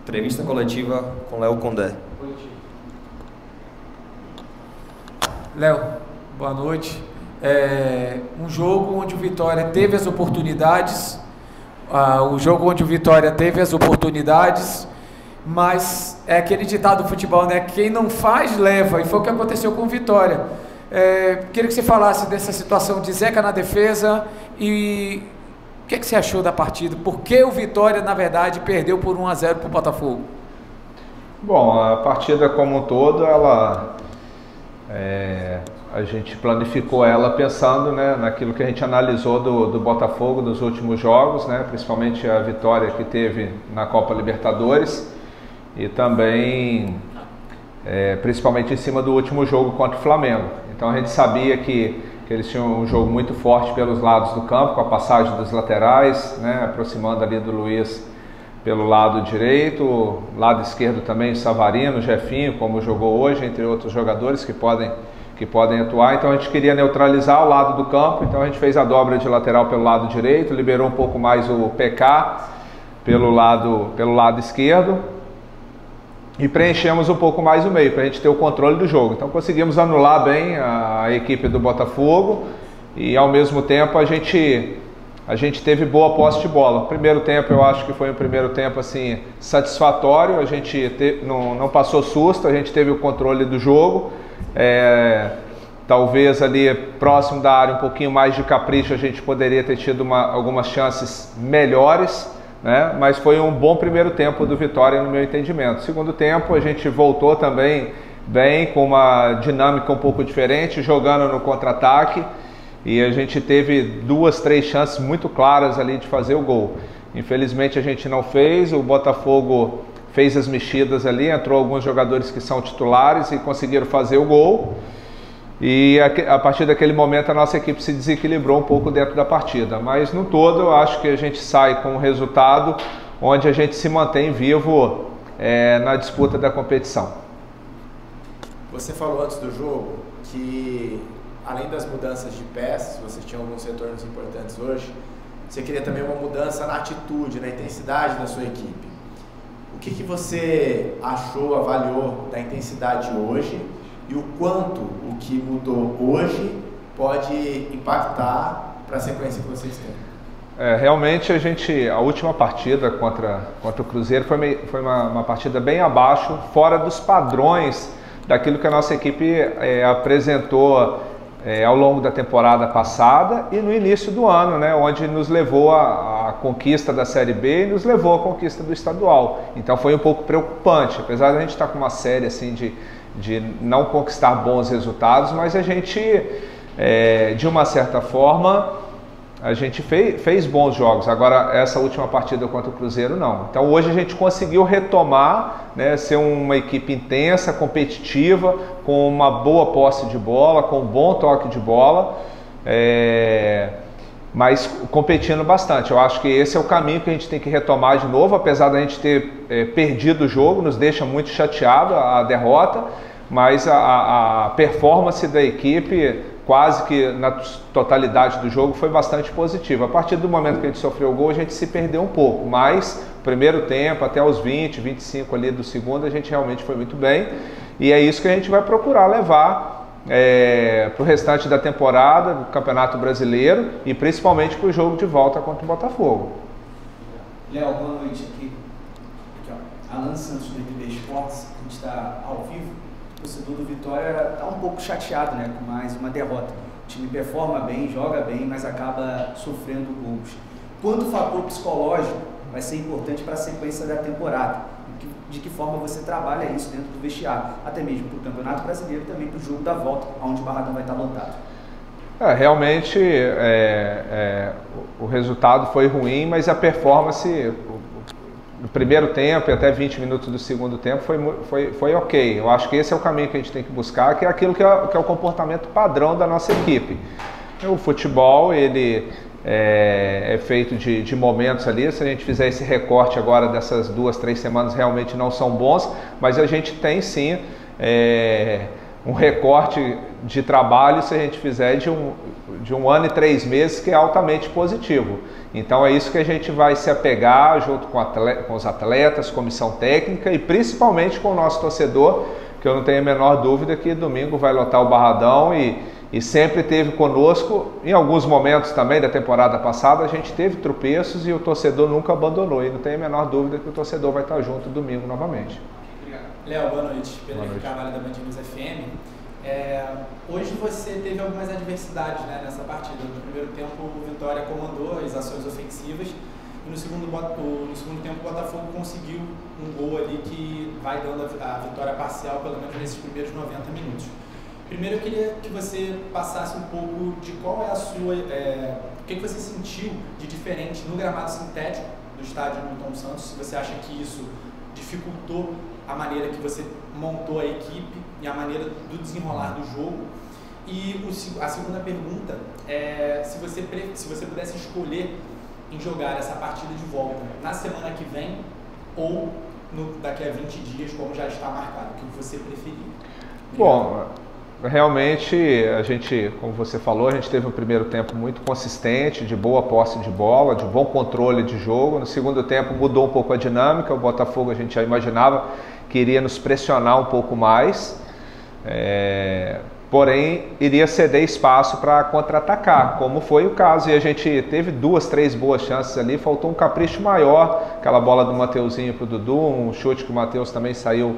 Entrevista coletiva com Léo Condé. Léo, boa noite. Um jogo onde o Vitória teve as oportunidades, mas é aquele ditado do futebol, né? Quem não faz, leva, e foi o que aconteceu com o Vitória. Queria que você falasse dessa situação de Zeca na defesa e o que você achou da partida? Por que o Vitória, na verdade, perdeu por 1-0 para o Botafogo? Bom, a partida como um todo, a gente planificou ela pensando, né, naquilo que a gente analisou do Botafogo dos últimos jogos, né, principalmente a vitória que teve na Copa Libertadores e também principalmente em cima do último jogo contra o Flamengo. Então a gente sabia que eles tinham um jogo muito forte pelos lados do campo, com a passagem dos laterais, né, aproximando ali do Luiz pelo lado direito, lado esquerdo também o Savarino, o Jefinho, como jogou hoje, entre outros jogadores que podem atuar. Então a gente queria neutralizar o lado do campo, então a gente fez a dobra de lateral pelo lado direito, liberou um pouco mais o PK pelo lado esquerdo e preenchemos um pouco mais o meio, para a gente ter o controle do jogo. Então conseguimos anular bem a equipe do Botafogo e ao mesmo tempo a gente teve boa posse de bola. O primeiro tempo eu acho que foi um primeiro tempo assim, satisfatório, a gente não passou susto, a gente teve o controle do jogo. Talvez ali próximo da área um pouquinho mais de capricho a gente poderia ter tido algumas chances melhores, né? Mas foi um bom primeiro tempo do Vitória no meu entendimento. Segundo tempo a gente voltou também bem, com uma dinâmica um pouco diferente, jogando no contra-ataque, e a gente teve 2, 3 chances muito claras ali de fazer o gol. Infelizmente a gente não fez, o Botafogo fez as mexidas ali, entrou alguns jogadores que são titulares e conseguiram fazer o gol. E a partir daquele momento a nossa equipe se desequilibrou um pouco dentro da partida. Mas no todo eu acho que a gente sai com um resultado onde a gente se mantém vivo na disputa da competição. Você falou antes do jogo que além das mudanças de peças, vocês tinham alguns retornos importantes hoje, você queria também uma mudança na atitude, na intensidade da sua equipe. O que você achou, avaliou da intensidade hoje e o quanto o que mudou hoje pode impactar para a sequência que vocês têm? Realmente a última partida contra o Cruzeiro foi uma partida bem abaixo, fora dos padrões daquilo que a nossa equipe apresentou ao longo da temporada passada e no início do ano, né, onde nos levou a conquista da Série B e nos levou à conquista do estadual. Então foi um pouco preocupante, apesar de a gente estar com uma série assim de não conquistar bons resultados, mas a gente, de uma certa forma, a gente fez bons jogos. Agora, essa última partida contra o Cruzeiro, não. Então, hoje a gente conseguiu retomar, né, ser uma equipe intensa, competitiva, com uma boa posse de bola, com um bom toque de bola, mas competindo bastante. Eu acho que esse é o caminho que a gente tem que retomar de novo, apesar da gente ter perdido o jogo, nos deixa muito chateado a derrota, mas a performance da equipe, quase que na totalidade do jogo, foi bastante positiva. A partir do momento que a gente sofreu o gol, a gente se perdeu um pouco, mas primeiro tempo, até os 20, 25 ali do segundo, a gente realmente foi muito bem, e é isso que a gente vai procurar levar para o restante da temporada, do Campeonato Brasileiro, e principalmente para o jogo de volta contra o Botafogo. Léo, boa noite. Aqui ó, Alan Santos do NB Esportes, a gente está ao vivo. O torcedor do Vitória está um pouco chateado, né, com mais uma derrota. O time performa bem, joga bem, mas acaba sofrendo gols. Quanto o fator psicológico vai ser importante para a sequência da temporada? De que forma você trabalha isso dentro do vestiário? Até mesmo para o Campeonato Brasileiro e também para o jogo da volta, onde o Barradão vai estar lotado. Realmente o resultado foi ruim, mas a performance no primeiro tempo e até 20 minutos do segundo tempo foi ok. Eu acho que esse é o caminho que a gente tem que buscar, que é aquilo que é o comportamento padrão da nossa equipe. O futebol, ele é feito de momentos ali. Se a gente fizer esse recorte agora dessas 2, 3 semanas, realmente não são bons, mas a gente tem sim um recorte de trabalho se a gente fizer de um ano e 3 meses, que é altamente positivo. Então é isso que a gente vai se apegar junto com os atletas, comissão técnica e principalmente com o nosso torcedor, que eu não tenho a menor dúvida que domingo vai lotar o Barradão e sempre teve conosco. Em alguns momentos também da temporada passada a gente teve tropeços e o torcedor nunca abandonou, e não tenho a menor dúvida que o torcedor vai estar junto domingo novamente. Léo, boa noite. Pedro Henrique Carvalho da Band News FM. Hoje você teve algumas adversidades, né, nessa partida. No primeiro tempo o Vitória comandou as ações ofensivas e no segundo tempo o Botafogo conseguiu um gol ali que vai dando a vitória parcial, pelo menos nesses primeiros 90 minutos. Primeiro eu queria que você passasse um pouco de qual é a sua... o que você sentiu de diferente no gramado sintético do estádio Newton Santos, se você acha que isso dificultou a maneira que você montou a equipe e a maneira do desenrolar do jogo. E a segunda pergunta é se você pudesse escolher em jogar essa partida de volta na semana que vem ou daqui a 20 dias, como já está marcado, o que você preferir. Bom, realmente a gente, como você falou, a gente teve um primeiro tempo muito consistente, de boa posse de bola, de bom controle de jogo. No segundo tempo mudou um pouco a dinâmica, o Botafogo a gente já imaginava que iria nos pressionar um pouco mais, porém iria ceder espaço para contra-atacar, como foi o caso, e a gente teve 2, 3 boas chances ali, faltou um capricho maior, aquela bola do Mateuzinho para o Dudu, um chute que o Mateus também saiu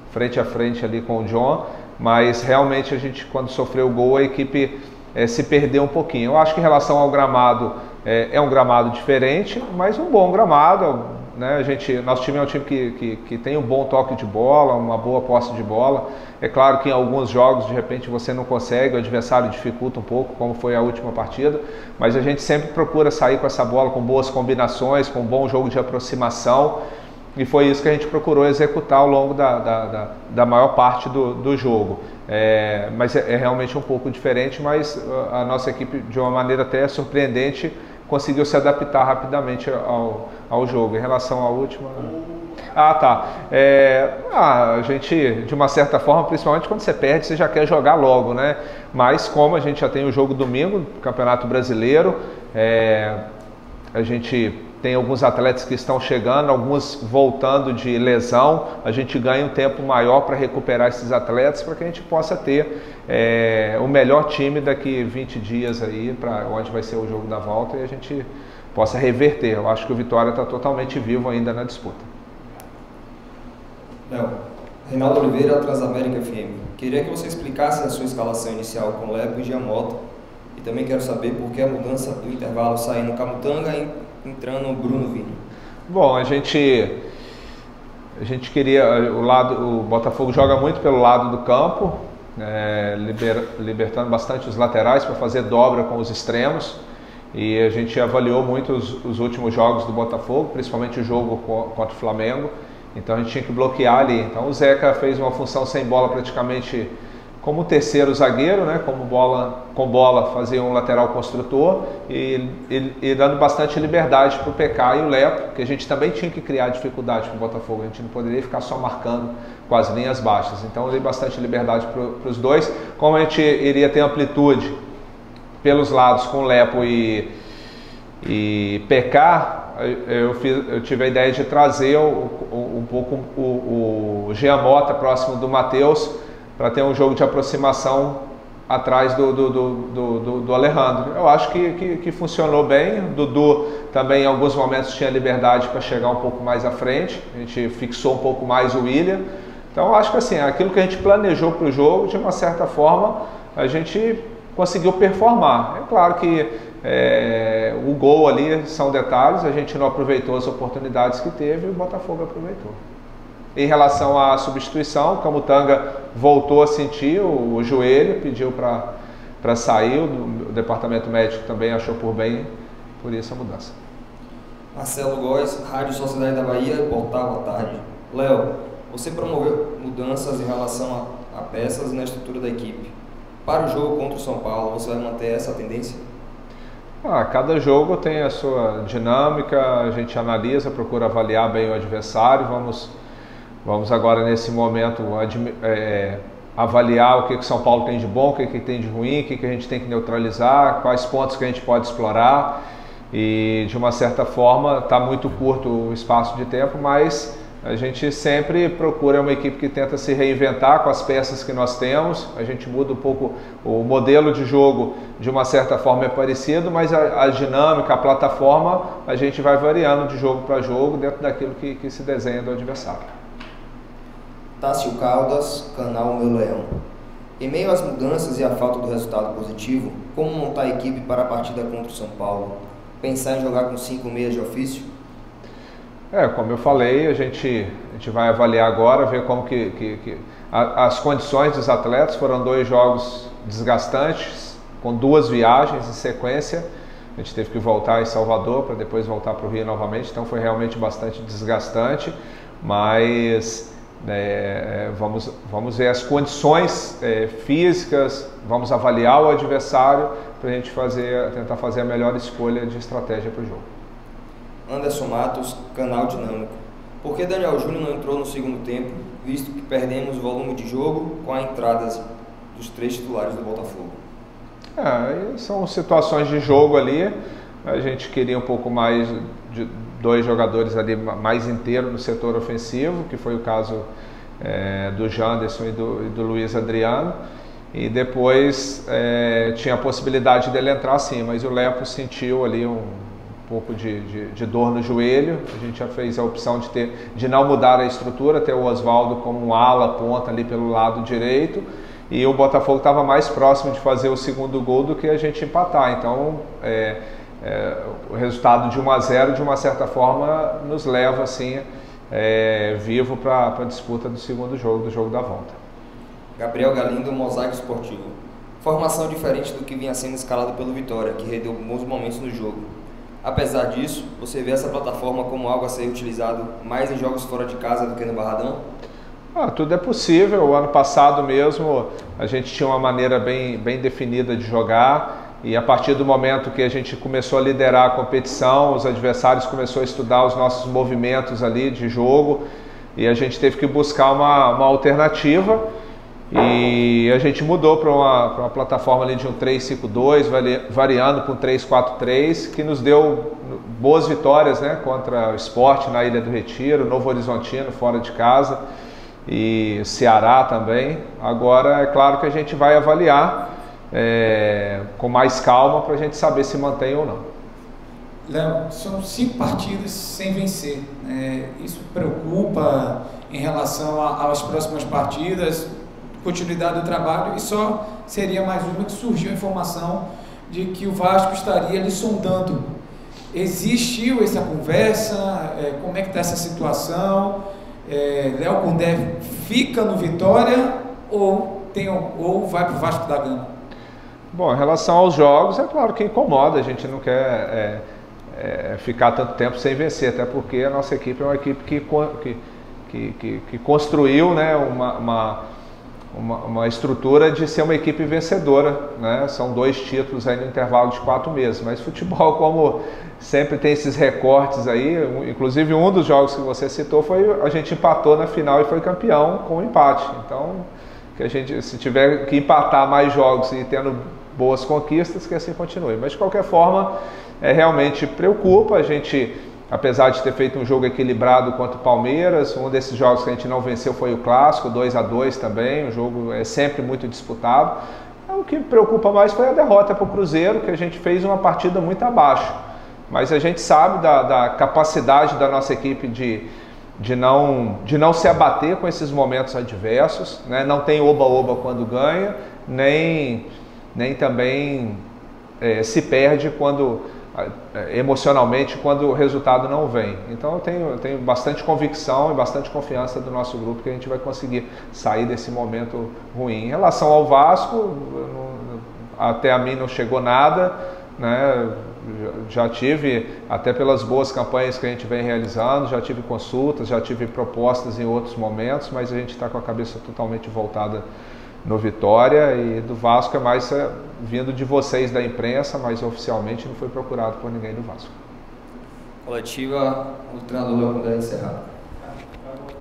frente a frente ali com o John, mas realmente a gente, quando sofreu o gol, a equipe se perdeu um pouquinho. Eu acho que em relação ao gramado, é um gramado diferente, mas um bom gramado, né? Nosso time é um time que tem um bom toque de bola, uma boa posse de bola. É claro que em alguns jogos, de repente, você não consegue, o adversário dificulta um pouco, como foi a última partida, mas a gente sempre procura sair com essa bola, com boas combinações, com um bom jogo de aproximação, e foi isso que a gente procurou executar ao longo da maior parte do jogo. Mas é realmente um pouco diferente, mas a nossa equipe, de uma maneira até surpreendente, conseguiu se adaptar rapidamente ao jogo. Em relação à última... a gente, de uma certa forma, principalmente quando você perde, você já quer jogar logo, né? Mas como a gente já tem o jogo domingo, Campeonato Brasileiro, a gente tem alguns atletas que estão chegando, alguns voltando de lesão, a gente ganha um tempo maior para recuperar esses atletas, para que a gente possa ter o melhor time daqui 20 dias aí, para onde vai ser o jogo da volta, e a gente possa reverter. Eu acho que o Vitória está totalmente vivo ainda na disputa. Léo, Reinaldo Oliveira, Transamérica FM. Queria que você explicasse a sua escalação inicial com Lepo e Giamota, e também quero saber por que a mudança do intervalo saindo Camutanga e entrando o Bruno Vini. Bom, a gente queria, o Botafogo joga muito pelo lado do campo, libertando bastante os laterais para fazer dobra com os extremos, e a gente avaliou muito os últimos jogos do Botafogo, principalmente o jogo contra o Flamengo, então a gente tinha que bloquear ali. Então o Zeca fez uma função sem bola praticamente como terceiro zagueiro, né, com bola fazia um lateral construtor e dando bastante liberdade para o PK e o Lepo, que a gente também tinha que criar dificuldade para o Botafogo, a gente não poderia ficar só marcando com as linhas baixas, então eu dei bastante liberdade para os dois. Como a gente iria ter amplitude pelos lados com Lepo e PK, eu tive a ideia de trazer um pouco o Giamota próximo do Mateus, para ter um jogo de aproximação atrás do Alejandro. Eu acho que funcionou bem. O Dudu também em alguns momentos tinha liberdade para chegar um pouco mais à frente, a gente fixou um pouco mais o William. Então eu acho que assim, aquilo que a gente planejou para o jogo, de uma certa forma, a gente conseguiu performar. É claro que o gol ali são detalhes, a gente não aproveitou as oportunidades que teve e o Botafogo aproveitou. Em relação à substituição, o Camutanga voltou a sentir o joelho, pediu para sair, o departamento médico também achou por bem, por isso a mudança. Marcelo Góes, Rádio Sociedade da Bahia, Portal, boa tarde. Léo, você promoveu mudanças em relação a peças na estrutura da equipe. Para o jogo contra o São Paulo, você vai manter essa tendência? Cada jogo tem a sua dinâmica, a gente analisa, procura avaliar bem o adversário, vamos agora nesse momento avaliar o que o São Paulo tem de bom, o que tem de ruim, o que a gente tem que neutralizar, quais pontos que a gente pode explorar. E de uma certa forma está muito curto o espaço de tempo, mas a gente sempre procura uma equipe que tenta se reinventar com as peças que nós temos. A gente muda um pouco o modelo de jogo, de uma certa forma é parecido, mas a dinâmica, a plataforma, a gente vai variando de jogo para jogo dentro daquilo que se desenha do adversário. Tássio Caldas, canal Meu Leão. Em meio às mudanças e à falta do resultado positivo, como montar a equipe para a partida contra o São Paulo? Pensar em jogar com 5 meias de ofício? Como eu falei, a gente vai avaliar agora, ver como as condições dos atletas. Foram 2 jogos desgastantes, com 2 viagens em sequência. A gente teve que voltar em Salvador para depois voltar para o Rio novamente, então foi realmente bastante desgastante, mas vamos ver as condições físicas, vamos avaliar o adversário para a gente tentar fazer a melhor escolha de estratégia para o jogo. Anderson Matos, canal Dinâmico. Por que Daniel Júnior não entrou no segundo tempo, visto que perdemos volume de jogo com a entrada dos 3 titulares do Botafogo? São situações de jogo ali. A gente queria um pouco mais de 2 jogadores ali mais inteiros no setor ofensivo, que foi o caso do Janderson e do Luiz Adriano. E depois tinha a possibilidade dele entrar sim, mas o Lepo sentiu ali um pouco de dor no joelho. A gente já fez a opção de não mudar a estrutura, ter o Oswaldo como um ala, ponta ali pelo lado direito, e o Botafogo estava mais próximo de fazer o segundo gol do que a gente empatar. Então o resultado de 1-0 de uma certa forma nos leva assim vivo para a disputa do segundo jogo, do jogo da volta. Gabriel Galindo, Mosaico Esportivo. Formação diferente do que vinha sendo escalado pelo Vitória, que rendeu bons momentos no jogo. Apesar disso, você vê essa plataforma como algo a ser utilizado mais em jogos fora de casa do que no Barradão? Tudo é possível. O ano passado mesmo a gente tinha uma maneira bem definida de jogar, e a partir do momento que a gente começou a liderar a competição, os adversários começaram a estudar os nossos movimentos ali de jogo, e a gente teve que buscar uma alternativa. E a gente mudou para uma plataforma ali de um 3-5-2, variando para um 3-4-3, que nos deu boas vitórias, né, contra o Sport na Ilha do Retiro, Novo Horizontino fora de casa e Ceará também. Agora é claro que a gente vai avaliar com mais calma para a gente saber se mantém ou não. Léo, são 5 partidas sem vencer. Isso preocupa em relação às próximas partidas? Continuidade do trabalho, e só seria mais uma que surgiu a informação de que o Vasco estaria lhe sondando. Existiu essa conversa? Como é que está essa situação? Léo Condé fica no Vitória ou vai para o Vasco da Gama? Bom, em relação aos jogos, é claro que incomoda. A gente não quer ficar tanto tempo sem vencer, até porque a nossa equipe é uma equipe que construiu, né, uma estrutura de ser uma equipe vencedora, né? São 2 títulos aí no intervalo de 4 meses, mas futebol, como sempre tem esses recortes aí, inclusive um dos jogos que você citou a gente empatou na final e foi campeão com um empate. Então, que a gente, se tiver que empatar mais jogos e tendo boas conquistas, que assim continue. Mas de qualquer forma, realmente preocupa. A gente, apesar de ter feito um jogo equilibrado contra o Palmeiras, um desses jogos que a gente não venceu foi o Clássico, 2-2 também, o jogo é sempre muito disputado. O que me preocupa mais foi a derrota para o Cruzeiro, que a gente fez uma partida muito abaixo. Mas a gente sabe da capacidade da nossa equipe de não se abater com esses momentos adversos, né? Não tem oba-oba quando ganha, nem também se perde emocionalmente quando o resultado não vem. Então eu tenho bastante convicção e bastante confiança do nosso grupo que a gente vai conseguir sair desse momento ruim. Em relação ao Vasco, até a mim não chegou nada, né? Já tive, até pelas boas campanhas que a gente vem realizando, já tive consultas, já tive propostas em outros momentos, mas a gente está com a cabeça totalmente voltada no Vitória, e do Vasco é mais vindo de vocês da imprensa, mas oficialmente não foi procurado por ninguém do Vasco. Coletiva, o treinador Léo Condé encerrado.